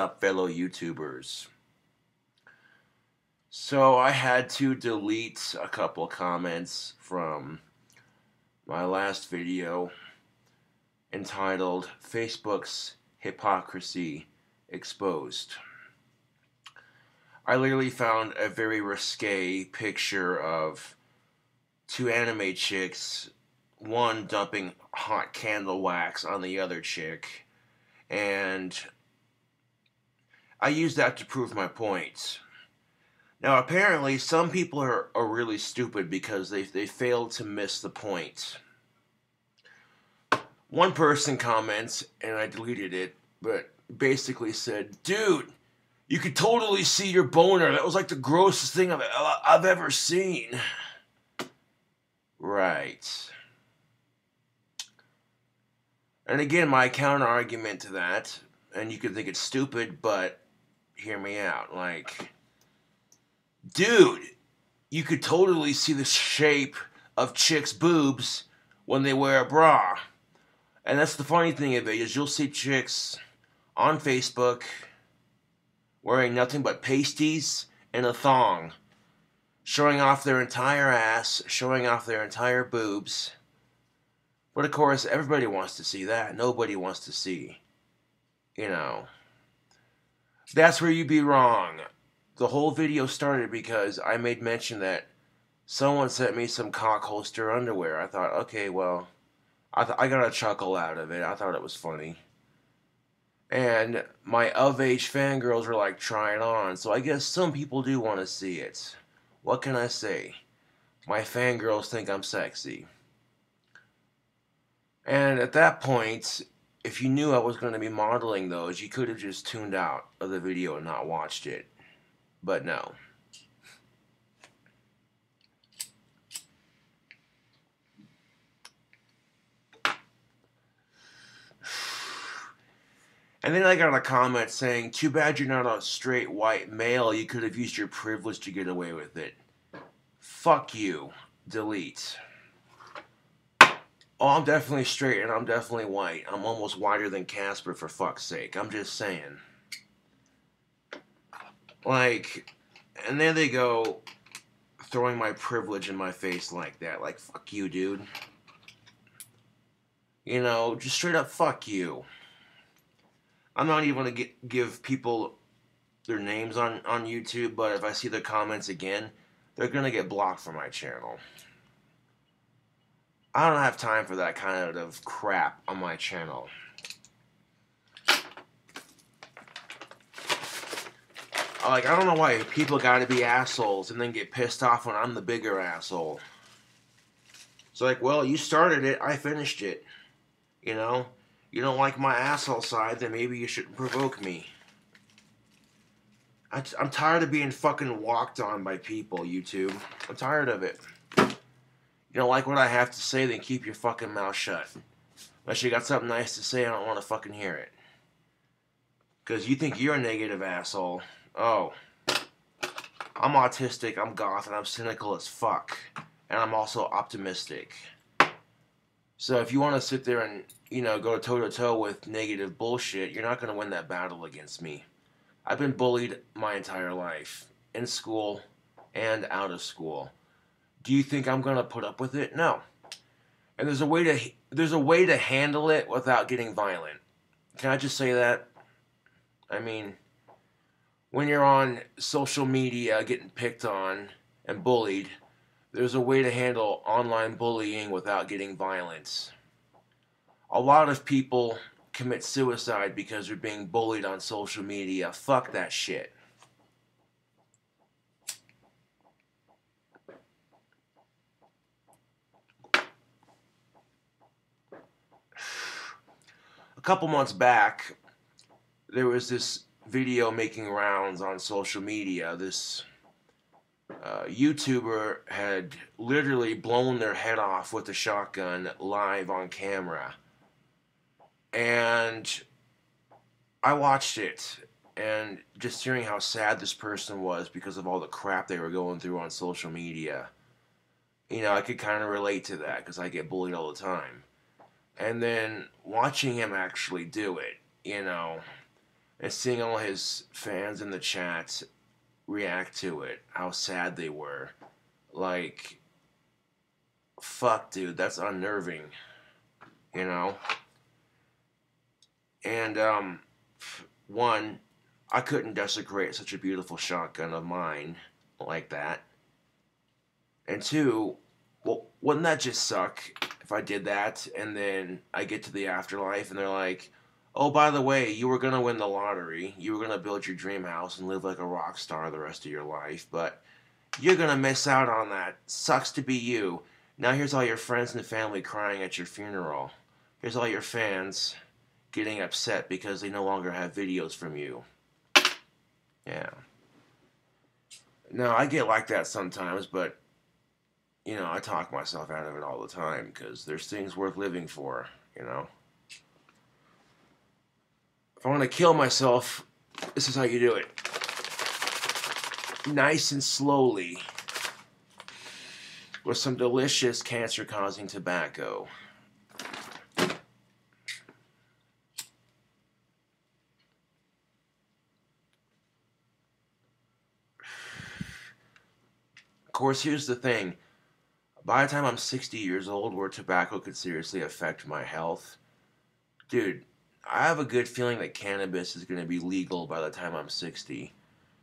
up, fellow YouTubers? So I had to delete a couple comments from my last video entitled Facebook's Hypocrisy Exposed. I literally found a very risque picture of two anime chicks, one dumping hot candle wax on the other chick, and I used that to prove my point. Now, apparently, some people are really stupid because they failed to miss the point. One person comments, and I deleted it, but basically said, "Dude, you could totally see your boner. That was like the grossest thing I've ever seen." Right. And again, my counter argument to that, and you could think it's stupid, but hear me out. Like, dude, you could totally see the shape of chicks' boobs when they wear a bra. And that's the funny thing of it, is you'll see chicks on Facebook wearing nothing but pasties and a thong, showing off their entire ass, showing off their entire boobs. But of course, everybody wants to see that. Nobody wants to see, That's where you'd be wrong. The whole video started because I made mention that someone sent me some cock holster underwear. I thought, okay, well, I got a chuckle out of it. I thought it was funny. And my of-age fangirls were like trying on, so I guess some people do want to see it. What can I say? My fangirls think I'm sexy. And at that point, if you knew I was going to be modeling those, you could have just tuned out of the video and not watched it. But no. And then I got a comment saying, "Too bad you're not a straight white male. You could have used your privilege to get away with it." Fuck you. Delete. Oh, I'm definitely straight and I'm definitely white. I'm almost whiter than Casper, for fuck's sake. I'm just saying. Like, and there they go, throwing my privilege in my face like that. Like, fuck you, dude. Just straight up fuck you. I'm not even going to give people their names on YouTube, but if I see their comments again, they're going to get blocked from my channel. I don't have time for that kind of crap on my channel. Like, I don't know why people gotta be assholes and then get pissed off when I'm the bigger asshole. It's like, well, you started it, I finished it. You don't like my asshole side, then maybe you shouldn't provoke me. I'm tired of being fucking walked on by people, YouTube. I'm tired of it. You don't like what I have to say, then keep your fucking mouth shut. Unless you got something nice to say, I don't want to fucking hear it. Because you think you're a negative asshole. Oh. I'm autistic, I'm goth, and I'm cynical as fuck. And I'm also optimistic. So if you want to sit there and, go toe-to-toe with negative bullshit, you're not going to win that battle against me. I've been bullied my entire life. In school and out of school. Do you think I'm going to put up with it? No. And there's a way to handle it without getting violent. Can I just say that? I mean, when you're on social media getting picked on and bullied, there's a way to handle online bullying without getting violent. A lot of people commit suicide because they're being bullied on social media. Fuck that shit. A couple months back, there was this video making rounds on social media. This YouTuber had literally blown their head off with a shotgun live on camera. And I watched it, and just hearing how sad this person was because of all the crap they were going through on social media, I could kind of relate to that because I get bullied all the time. And then watching him actually do it, and seeing all his fans in the chat react to it, how sad they were. Like, fuck, dude, that's unnerving, you know? And, one, I couldn't desecrate such a beautiful shotgun of mine like that. And two, well, wouldn't that just suck if I did that and then I get to the afterlife and they're like, oh, by the way, you were going to win the lottery. You were going to build your dream house and live like a rock star the rest of your life, but you're going to miss out on that. Sucks to be you. Now here's all your friends and family crying at your funeral. Here's all your fans getting upset because they no longer have videos from you. Yeah. No, I get like that sometimes, but, you know, I talk myself out of it all the time because there's things worth living for, you know. If I want to kill myself, this is how you do it. Nice and slowly. With some delicious cancer-causing tobacco. Of course, here's the thing. By the time I'm 60 years old, where tobacco could seriously affect my health, dude, I have a good feeling that cannabis is going to be legal by the time I'm 60.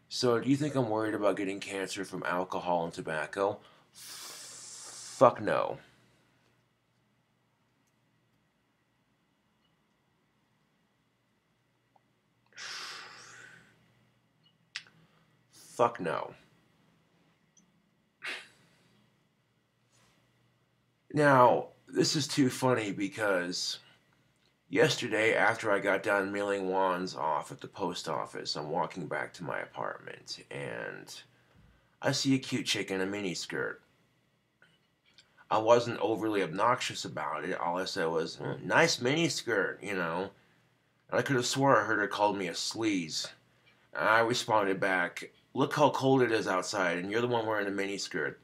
So, do you think I'm worried about getting cancer from alcohol and tobacco? Fuck no. Fuck no. Now, this is too funny because yesterday, after I got done mailing wands off at the post office, I'm walking back to my apartment and I see a cute chick in a miniskirt. I wasn't overly obnoxious about it. All I said was, nice miniskirt, you know. And I could have swore I heard her call me a sleaze. And I responded back, look how cold it is outside, and you're the one wearing a miniskirt.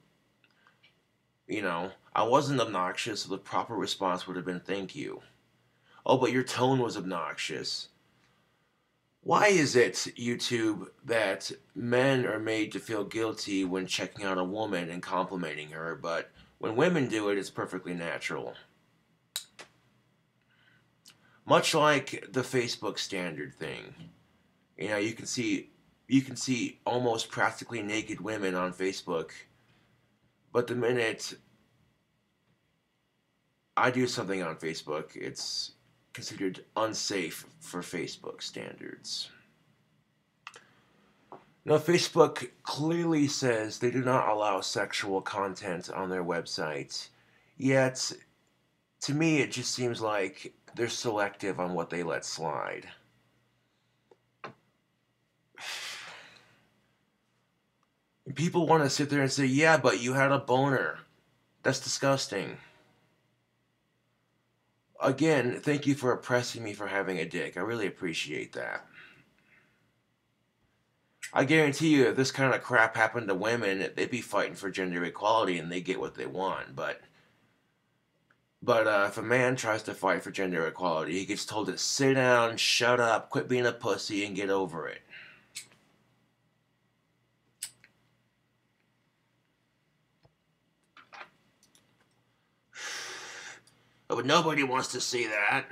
You know, I wasn't obnoxious, so the proper response would have been thank you. Oh, but your tone was obnoxious. Why is it, YouTube, that men are made to feel guilty when checking out a woman and complimenting her, but when women do it, it's perfectly natural? Much like the Facebook standard thing. You know, you can see almost practically naked women on Facebook, but the minute I do something on Facebook, it's considered unsafe for Facebook standards. Now, Facebook clearly says they do not allow sexual content on their website, yet, to me, it just seems like they're selective on what they let slide. People want to sit there and say, yeah, but you had a boner. That's disgusting. Again, thank you for oppressing me for having a dick. I really appreciate that. I guarantee you, if this kind of crap happened to women, they'd be fighting for gender equality and they get what they want. But if a man tries to fight for gender equality, he gets told to sit down, shut up, quit being a pussy, and get over it. But nobody wants to see that.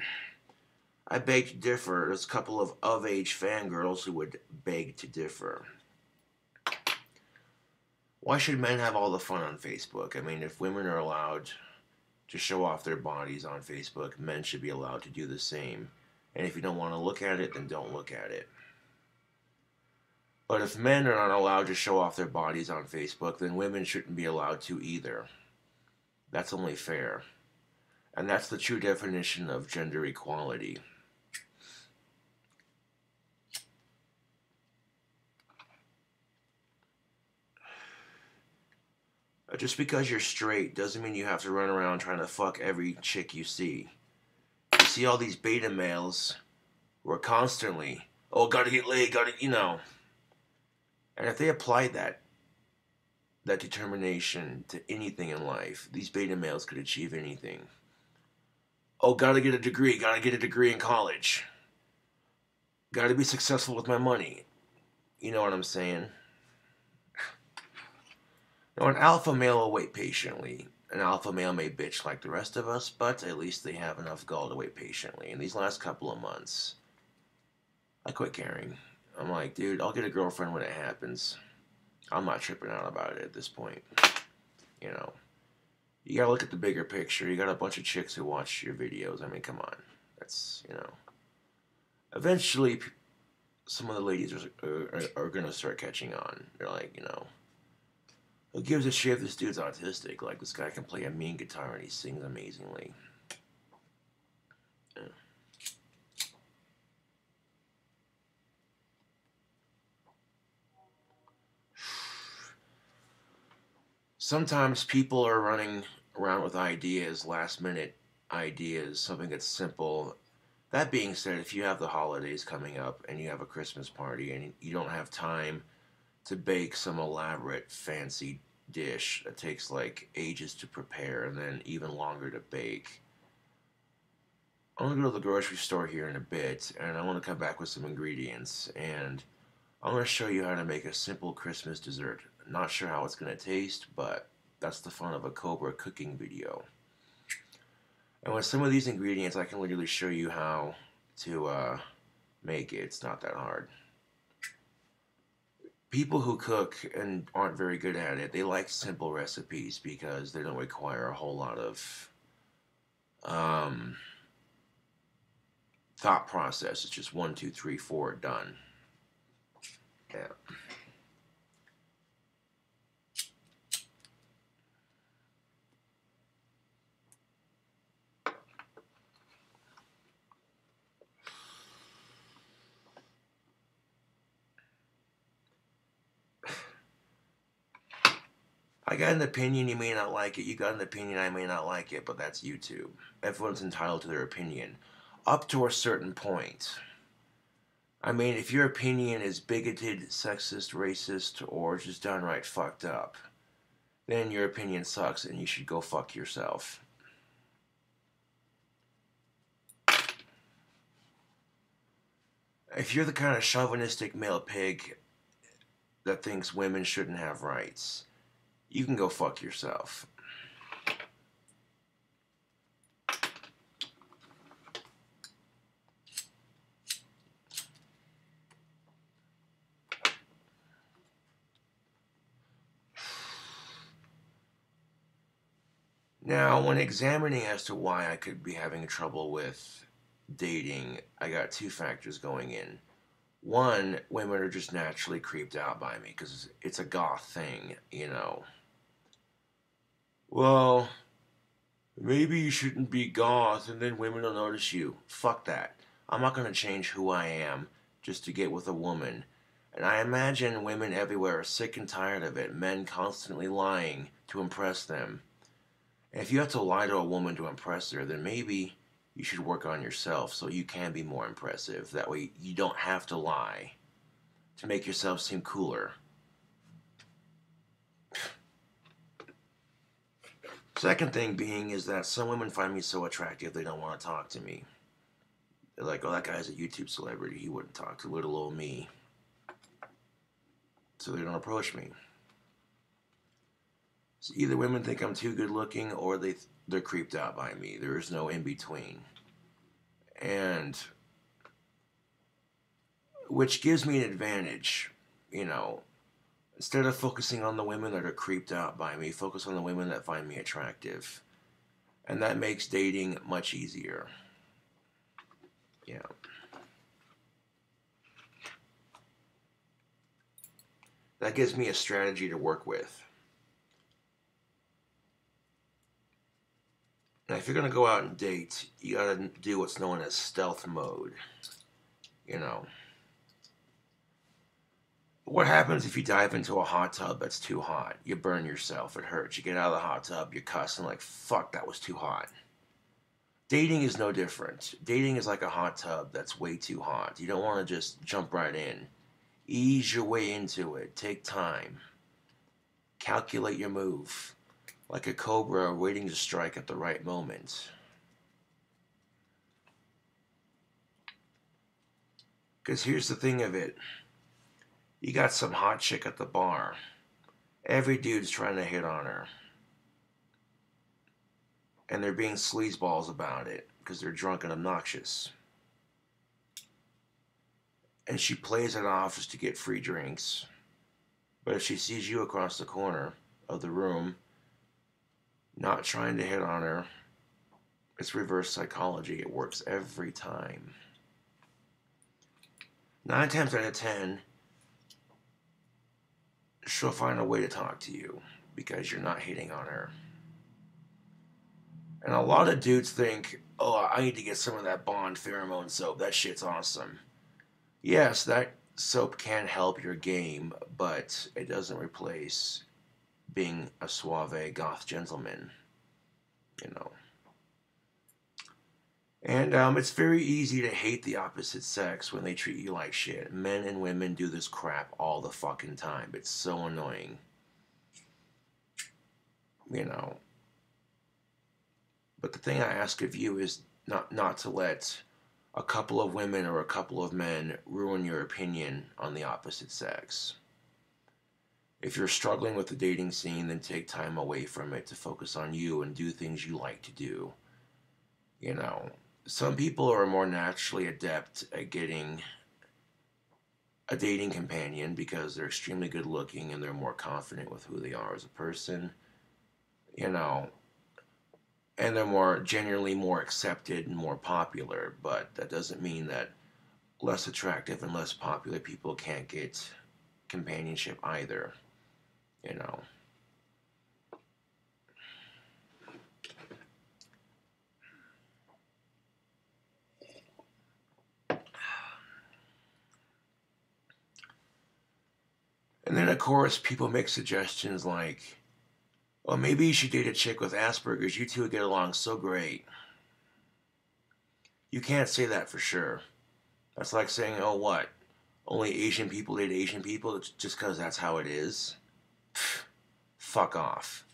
I beg to differ. There's a couple of age fangirls who would beg to differ. Why should men have all the fun on Facebook? I mean, if women are allowed to show off their bodies on Facebook, men should be allowed to do the same. And if you don't want to look at it, then don't look at it. But if men are not allowed to show off their bodies on Facebook, then women shouldn't be allowed to either. That's only fair. And that's the true definition of gender equality. Just because you're straight doesn't mean you have to run around trying to fuck every chick you see. You see all these beta males who are constantly, oh, gotta get laid, gotta, you know. And if they applied that determination to anything in life, these beta males could achieve anything. Oh, gotta get a degree in college. Got to be successful with my money. You know what I'm saying? Now, an alpha male will wait patiently. An alpha male may bitch like the rest of us, but at least they have enough gall to wait patiently. In these last couple of months, I quit caring. I'm like, dude, I'll get a girlfriend when it happens. I'm not tripping out about it at this point. You know, you gotta look at the bigger picture. You got a bunch of chicks who watch your videos. I mean, come on. That's, you know. Eventually, some of the ladies are gonna start catching on. They're like, you know, who gives a shit if this dude's autistic? Like, this guy can play a mean guitar and he sings amazingly. Yeah. Sometimes people are running around with ideas, last minute ideas, something that's simple. That being said, if you have the holidays coming up and you have a Christmas party and you don't have time to bake some elaborate fancy dish that takes like ages to prepare and then even longer to bake, I'm gonna go to the grocery store here in a bit and I want to come back with some ingredients and I'm gonna show you how to make a simple Christmas dessert. Not sure how it's gonna taste, but that's the fun of a Cobra cooking video. And with some of these ingredients, I can literally show you how to make it. It's not that hard. People who cook and aren't very good at it, they like simple recipes because they don't require a whole lot of um, thought process. It's just 1, 2, 3, 4, done. Yeah. I got an opinion, you may not like it. You got an opinion, I may not like it, but that's YouTube. Everyone's entitled to their opinion. Up to a certain point. I mean, if your opinion is bigoted, sexist, racist, or just downright fucked up, then your opinion sucks and you should go fuck yourself. If you're the kind of chauvinistic male pig that thinks women shouldn't have rights, you can go fuck yourself. Now, when examining as to why I could be having trouble with dating, I got two factors going in. One, women are just naturally creeped out by me because it's a goth thing, you know. Well, maybe you shouldn't be goth and then women will notice you. Fuck that. I'm not going to change who I am just to get with a woman. And I imagine women everywhere are sick and tired of it, men constantly lying to impress them. And if you have to lie to a woman to impress her, then maybe you should work on yourself so you can be more impressive. That way you don't have to lie to make yourself seem cooler. Second thing being is that some women find me so attractive they don't want to talk to me. They're like, oh, that guy's a YouTube celebrity. He wouldn't talk to little old me. So they don't approach me. So either women think I'm too good looking or they're creeped out by me. There is no in between. And which gives me an advantage, you know. Instead of focusing on the women that are creeped out by me, focus on the women that find me attractive. And that makes dating much easier. Yeah. That gives me a strategy to work with. Now, if you're going to go out and date, you got to do what's known as stealth mode. You know. What happens if you dive into a hot tub that's too hot? You burn yourself. It hurts. You get out of the hot tub, you're cussing like, fuck, that was too hot. Dating is no different. Dating is like a hot tub that's way too hot. You don't want to just jump right in. Ease your way into it. Take time. Calculate your move. Like a cobra waiting to strike at the right moment. Because here's the thing of it. You got some hot chick at the bar. Every dude's trying to hit on her. And they're being sleazeballs about it because they're drunk and obnoxious. And she plays it off just to get free drinks. But if she sees you across the corner of the room, not trying to hit on her, it's reverse psychology. It works every time. 9 times out of 10, she'll find a way to talk to you because you're not hitting on her. And a lot of dudes think, oh, I need to get some of that Bond pheromone soap. That shit's awesome. Yes, that soap can help your game, but it doesn't replace being a suave goth gentleman, you know. And it's very easy to hate the opposite sex when they treat you like shit. Men and women do this crap all the fucking time. It's so annoying. You know. But the thing I ask of you is not to let a couple of women or a couple of men ruin your opinion on the opposite sex. If you're struggling with the dating scene, then take time away from it to focus on you and do things you like to do. You know, some people are more naturally adept at getting a dating companion because they're extremely good looking and they're more confident with who they are as a person. You know, and they're generally more accepted and more popular, but that doesn't mean that less attractive and less popular people can't get companionship either, you know. And then, of course, people make suggestions like, well, maybe you should date a chick with Asperger's. You two would get along so great. You can't say that for sure. That's like saying, oh, what? Only Asian people date Asian people just because that's how it is? Pfft, fuck off.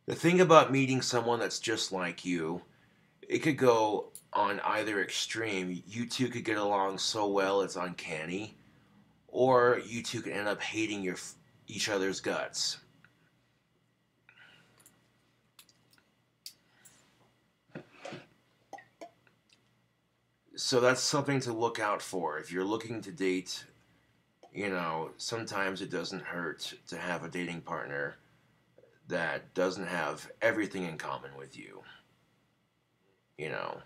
The thing about meeting someone that's just like you, it could go on either extreme. You two could get along so well it's uncanny, or you two could end up hating each other's guts. So that's something to look out for. If you're looking to date, you know, sometimes it doesn't hurt to have a dating partner that doesn't have everything in common with you. You know,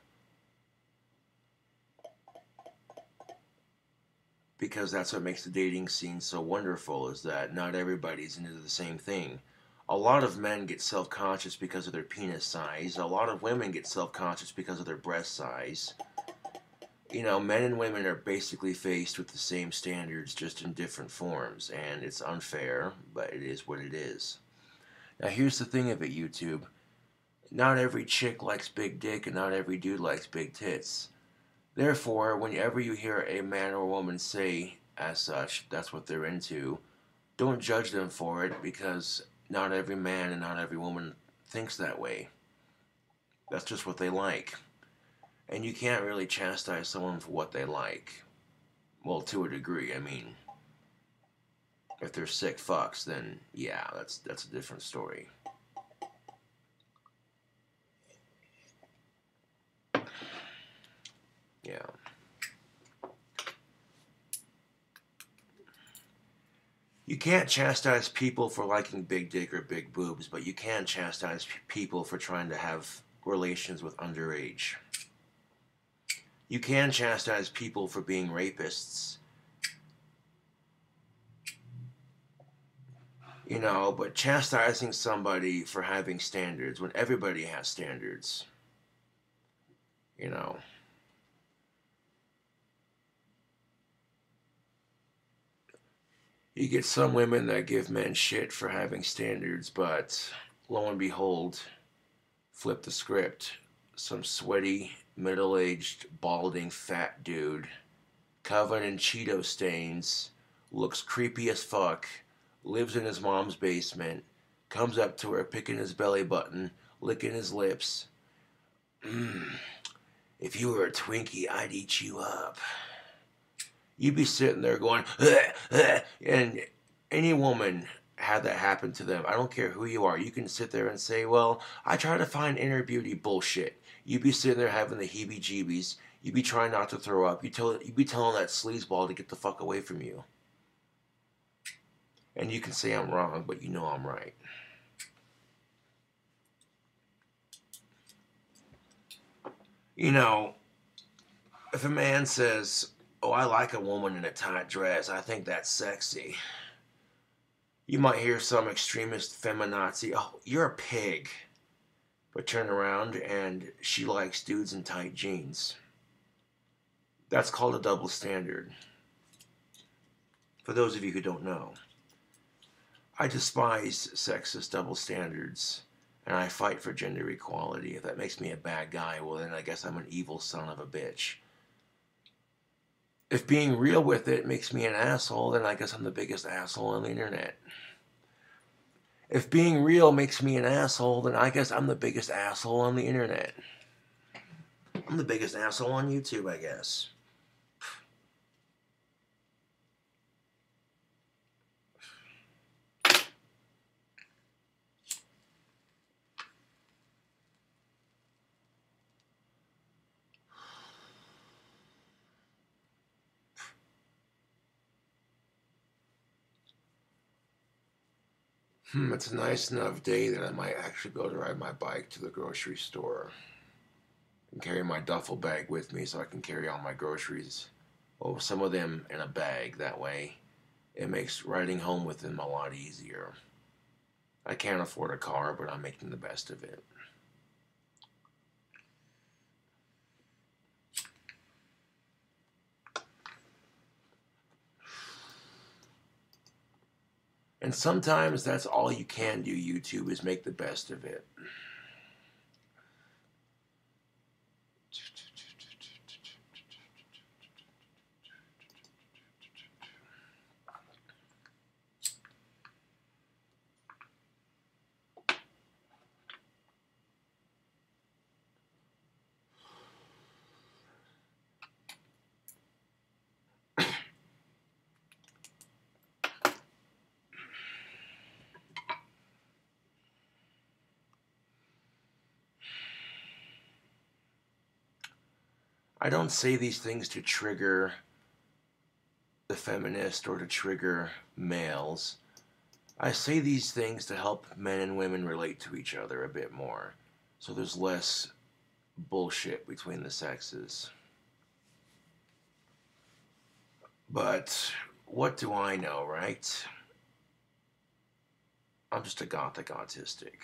because that's what makes the dating scene so wonderful, is that not everybody's into the same thing. A lot of men get self-conscious because of their penis size. A lot of women get self-conscious because of their breast size. You know, men and women are basically faced with the same standards, just in different forms, and it's unfair, but it is what it is. Now, here's the thing of it, YouTube. Not every chick likes big dick, and not every dude likes big tits. Therefore, whenever you hear a man or woman say, as such, that's what they're into, don't judge them for it, because not every man and not every woman thinks that way. That's just what they like. And you can't really chastise someone for what they like. Well, to a degree. I mean, if they're sick fucks, then yeah, that's a different story. Yeah. You can't chastise people for liking big dick or big boobs, but you can chastise people for trying to have relations with underage. You can chastise people for being rapists. You know, but chastising somebody for having standards when everybody has standards, you know. You get some women that give men shit for having standards, but lo and behold, flip the script. Some sweaty, middle-aged, balding, fat dude, covered in Cheeto stains, looks creepy as fuck, lives in his mom's basement, comes up to her, picking his belly button, licking his lips. If you were a Twinkie, I'd eat you up. You'd be sitting there going, and any woman had that happen to them. I don't care who you are. You can sit there and say, well, I try to find inner beauty. Bullshit. You'd be sitting there having the heebie-jeebies. You'd be trying not to throw up. You'd be telling that sleazeball to get the fuck away from you. And you can say I'm wrong, but you know I'm right. You know, if a man says, oh, I like a woman in a tight dress, I think that's sexy, you might hear some extremist feminazi, oh, you're a pig. But turn around and she likes dudes in tight jeans. That's called a double standard. For those of you who don't know, I despise sexist double standards, and I fight for gender equality. If that makes me a bad guy, well then I guess I'm an evil son of a bitch. If being real with it makes me an asshole, then I guess I'm the biggest asshole on the internet. If being real makes me an asshole, then I guess I'm the biggest asshole on the internet. I'm the biggest asshole on YouTube, I guess. It's a nice enough day that I might actually be able to ride my bike to the grocery store and carry my duffel bag with me so I can carry all my groceries. Well, some of them in a bag. That way, it makes riding home with them a lot easier. I can't afford a car, but I'm making the best of it. And sometimes that's all you can do, YouTube, is make the best of it. I don't say these things to trigger the feminist or to trigger males. I say these things to help men and women relate to each other a bit more, so there's less bullshit between the sexes. But what do I know, right? I'm just a gothic autistic.